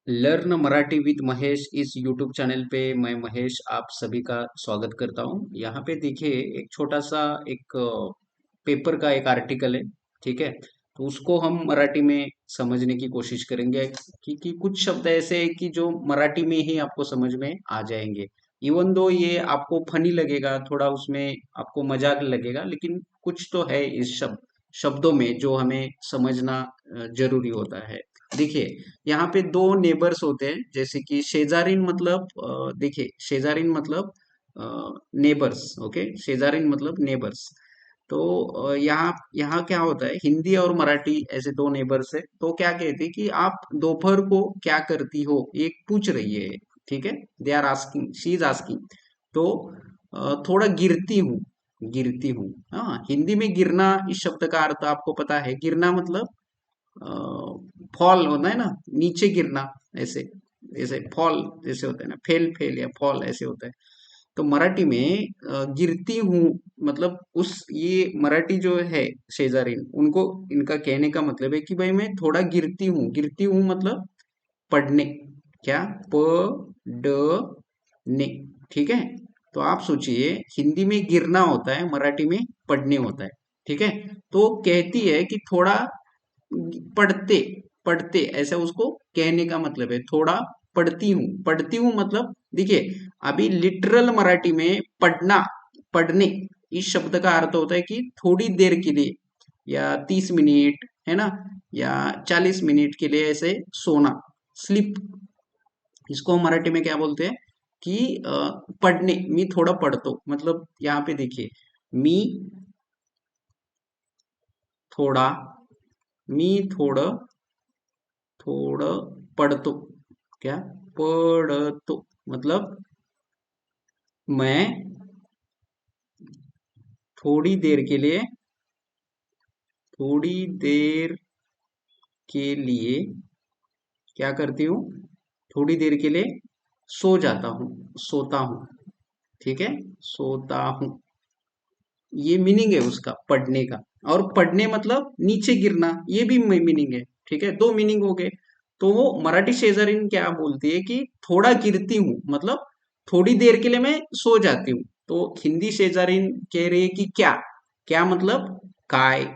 Learn Marathi with Mahesh इस YouTube channel पे मैं महेश आप सभी का स्वागत करता हूँ। यहाँ पे देखिए एक छोटा सा एक पेपर का एक आर्टिकल है। ठीक है, तो उसको हम मराठी में समझने की कोशिश करेंगे कि कुछ शब्द ऐसे हैं कि जो मराठी में ही आपको समझ में आ जाएंगे। इवन दो ये आपको फनी लगेगा, थोड़ा उसमें आपको मजाक लगेगा, लेकिन कुछ तो है इस शब्दों में जो हमें समझना जरूरी होता है। देखिए, यहाँ पे दो नेबर्स होते हैं, जैसे कि शेजारिन मतलब देखिए शेजारिन मतलब नेबर्स। ओके, शेजारिन मतलब नेबर्स। तो यहाँ यहाँ क्या होता है, हिंदी और मराठी ऐसे दो नेबर्स है, तो क्या कहते हैं कि आप दोपहर को क्या करती हो, एक पूछ रही है। ठीक है, they are asking, she is asking. तो थोड़ा गिरती हूँ, गिरती हूँ। हाँ, हिंदी में गिरना इस शब्द का अर्थ आपको पता है। गिरना मतलब फॉल होता है ना, नीचे गिरना। ऐसे ऐसे फॉल जैसे होता है ना, फेल फेल या फॉल ऐसे होता है। तो मराठी में गिरती हूँ मतलब उस ये मराठी जो है शेजारीन, उनको इनका कहने का मतलब है कि भाई मैं थोड़ा गिरती हूँ। गिरती हूँ मतलब पढ़ने। क्या? प ड ने। ठीक है, तो आप सोचिए, हिंदी में गिरना होता है, मराठी में पढ़ने होता है। ठीक है, तो कहती है कि थोड़ा पढ़ते, पढ़ते ऐसा उसको कहने का मतलब है। थोड़ा पढ़ती हूँ, पढ़ती हूँ मतलब देखिए, अभी लिटरल मराठी में पढ़ना, पढ़ने इस शब्द का अर्थ होता है कि थोड़ी देर के लिए, या 30 मिनट, है ना, या 40 मिनट के लिए ऐसे सोना, स्लिप। इसको हम मराठी में क्या बोलते हैं कि पढ़ने, मी थोड़ा पढ़तो मतलब यहाँ पे देखिए, मी थोड़ा, मी थोडं, थोडं पढ़तो। क्या? पढ़तो मतलब मैं थोड़ी देर के लिए, थोड़ी देर के लिए क्या करती हूँ, थोड़ी देर के लिए सो जाता हूँ, सोता हूँ। ठीक है, सोता हूँ, ये मीनिंग है उसका पढ़ने का। और पढ़ने मतलब नीचे गिरना, ये भी मीनिंग है। ठीक है, दो मीनिंग हो गए। तो वो मराठी शेजारीन क्या बोलती है कि थोड़ा गिरती हूँ मतलब थोड़ी देर के लिए मैं सो जाती हूँ। तो हिंदी शेजारीन कह रही है कि क्या, क्या मतलब काय,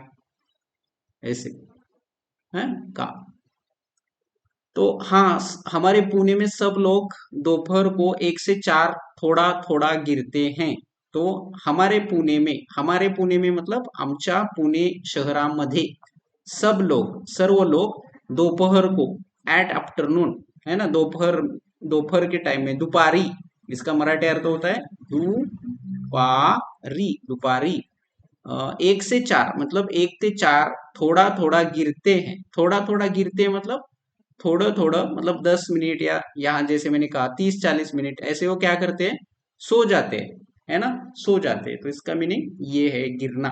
ऐसे है का। तो हाँ, हमारे पुणे में सब लोग दोपहर को 1 से 4 थोड़ा थोड़ा गिरते हैं। तो हमारे पुणे में मतलब आमच्या पुणे शहरामध्ये सब लोग, सर्व लोग दोपहर को, एट आफ्टरनून, है ना, दोपहर, दोपहर के टाइम में, दुपारी, इसका मराठी अर्थ होता है दुपारी, दुपारी 1 से 4 मतलब 1 से 4 थोड़ा थोड़ा गिरते हैं। थोड़ा थोड़ा गिरते हैं मतलब थोड़ा थोड़ा मतलब 10 मिनट, या यहाँ जैसे मैंने कहा 30-40 मिनट ऐसे वो क्या करते हैं, सो जाते हैं, है ना, सो जाते हैं। तो इसका मीनिंग ये है गिरना।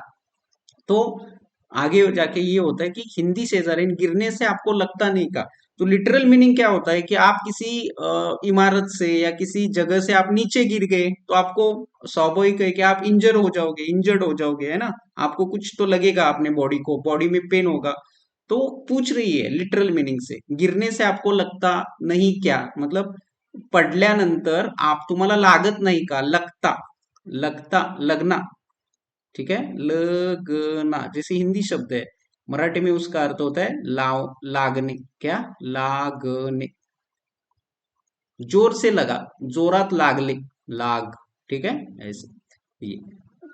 तो आगे जाके ये होता है कि हिंदी शेजारीन गिरने से आपको लगता नहीं का। तो लिटरल मीनिंग क्या होता है कि आप किसी इमारत से या किसी जगह से आप नीचे गिर गए, तो आपको स्वाभाविक है कि आप इंजर हो जाओगे, इंजर्ड हो जाओगे, है ना। आपको कुछ तो लगेगा, अपने बॉडी को, बॉडी में पेन होगा। तो पूछ रही है लिटरल मीनिंग से, गिरने से आपको लगता नहीं क्या मतलब पडल्यानंतर आप, तुम्हाला लागत नाही का, लगता, लगता, लगना। ठीक है, लगना जैसे हिंदी शब्द है, मराठी में उसका अर्थ होता है लाव, लागने। क्या? लागने, जोर से लगा, जोरात लागले, लाग। ठीक है, ऐसे ये।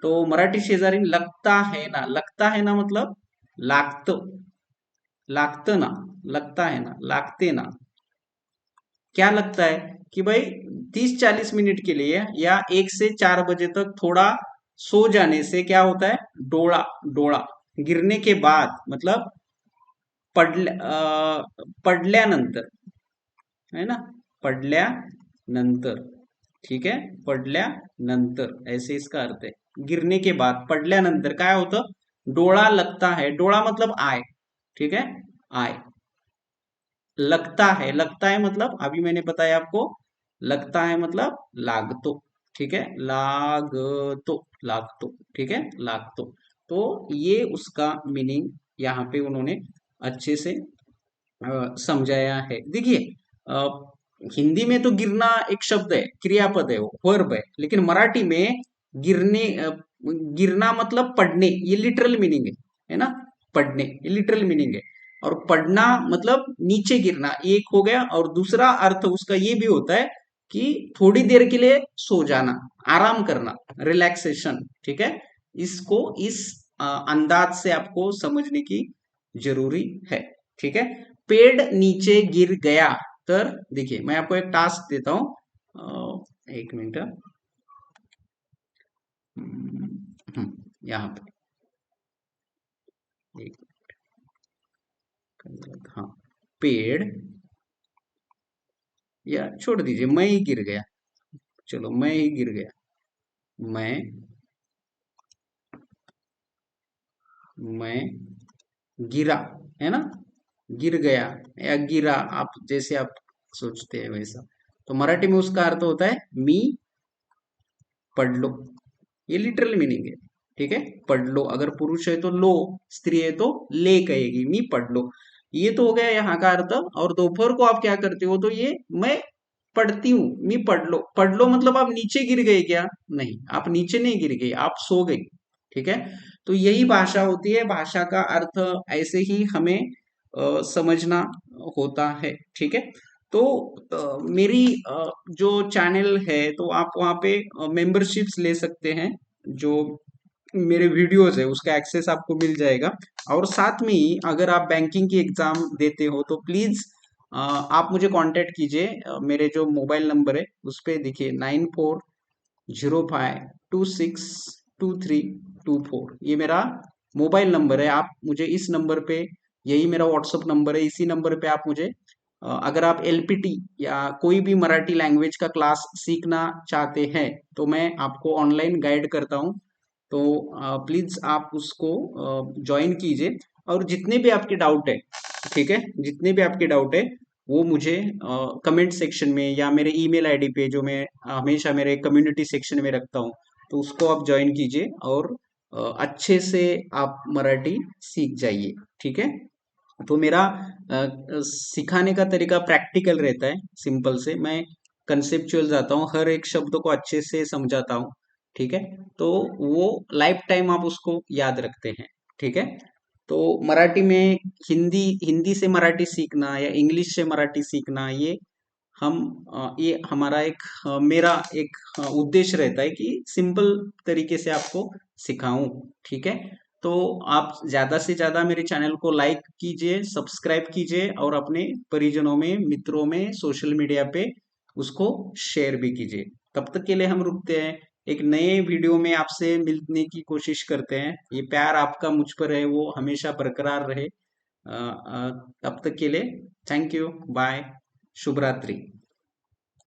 तो मराठी शेजारी लगता है ना, लगता है ना मतलब लागत, लागत ना, लगता है ना, लागते ना। क्या लगता है कि भाई 30-40 मिनट के लिए या 1 से 4 बजे तक थोड़ा सो जाने से क्या होता है, डोळा, डोळा गिरने के बाद मतलब पडल्यानंतर, है ना, पडल्यानंतर। ठीक है, पडल्यानंतर ऐसे इसका अर्थ है। गिरने के बाद, पडल्यानंतर काय होतं, डोळा लगता है। डोळा मतलब आय। ठीक है, आय। लगता है, लगता है मतलब अभी मैंने बताया आपको, लगता है मतलब लागतो। ठीक है, लागतो, लागतो। ठीक है, लागतो। तो ये उसका मीनिंग यहाँ पे उन्होंने अच्छे से समझाया है। देखिए, अ, हिंदी में तो गिरना एक शब्द है, क्रियापद है, वो वर्ब है, लेकिन मराठी में गिरना मतलब पढ़ने, ये लिटरल मीनिंग है ना। पढ़ने ये लिटरल मीनिंग है। और पढ़ना मतलब नीचे गिरना, ये एक हो गया। और दूसरा अर्थ उसका ये भी होता है कि थोड़ी देर के लिए सो जाना, आराम करना, रिलैक्सेशन। ठीक है, इसको इस अंदाज से आपको समझने की जरूरी है। ठीक है, पेड़ नीचे गिर गया। तर देखिए, मैं आपको एक टास्क देता हूं, एक मिनट। यहाँ पे एक, हाँ, पेड़, या छोड़ दीजिए, मैं ही गिर गया, चलो मैं ही गिर गया। मैं मैं गिरा, है ना, गिर गया या गिरा, आप जैसे आप सोचते हैं वैसा। तो मराठी में उसका अर्थ होता है मी पढ़ लो, ये लिटरल मीनिंग है। ठीक है, पढ़ लो, अगर पुरुष है तो लो, स्त्री है तो ले कहेगी, मी पढ़ लो। ये तो हो गया यहाँ का अर्थ। और दोपहर को आप क्या करते हो, तो ये मैं पढ़ती हूँ, मी पढ़ लो। पढ़ लो मतलब आप नीचे गिर गए क्या? नहीं, आप नीचे नहीं गिर गई, आप सो गई। ठीक है, तो यही भाषा होती है। भाषा का अर्थ ऐसे ही हमें समझना होता है। ठीक है, तो मेरी जो चैनल है, तो आप वहाँ पे मेंबरशिप्स ले सकते हैं। जो मेरे वीडियोस है उसका एक्सेस आपको मिल जाएगा। और साथ में ही अगर आप बैंकिंग की एग्जाम देते हो तो प्लीज आप मुझे कांटेक्ट कीजिए। मेरे जो मोबाइल नंबर है उस पे देखिए, 9405262324, ये मेरा मोबाइल नंबर है। आप मुझे इस नंबर पे, यही मेरा व्हाट्सअप नंबर है, इसी नंबर पे आप मुझे अगर आप एलपीटी या कोई भी मराठी लैंग्वेज का क्लास सीखना चाहते हैं तो मैं आपको ऑनलाइन गाइड करता हूँ। तो प्लीज आप उसको ज्वाइन कीजिए। और जितने भी आपके डाउट है, ठीक है, जितने भी आपके डाउट है वो मुझे कमेंट सेक्शन में या मेरे ईमेल आईडी पे, जो मैं हमेशा मेरे कम्युनिटी सेक्शन में रखता हूँ, तो उसको आप ज्वाइन कीजिए और अच्छे से आप मराठी सीख जाइए। ठीक है, तो मेरा सिखाने का तरीका प्रैक्टिकल रहता है, सिंपल से मैं कंसेप्चुअल जाता हूँ, हर एक शब्द को अच्छे से समझाता हूँ। ठीक है, तो वो लाइफ टाइम आप उसको याद रखते हैं। ठीक है, तो मराठी में हिंदी, हिंदी से मराठी सीखना या इंग्लिश से मराठी सीखना, ये हमारा एक मेरा एक उद्देश्य रहता है कि सिंपल तरीके से आपको सिखाऊं। ठीक है, तो आप ज्यादा से ज्यादा मेरे चैनल को लाइक कीजिए, सब्सक्राइब कीजिए और अपने परिजनों में, मित्रों में, सोशल मीडिया पे उसको शेयर भी कीजिए। तब तक के लिए हम रुकते हैं, एक नए वीडियो में आपसे मिलने की कोशिश करते हैं। ये प्यार आपका मुझ पर है वो हमेशा बरकरार रहे। तब तक के लिए थैंक यू, बाय, शुभ रात्रि।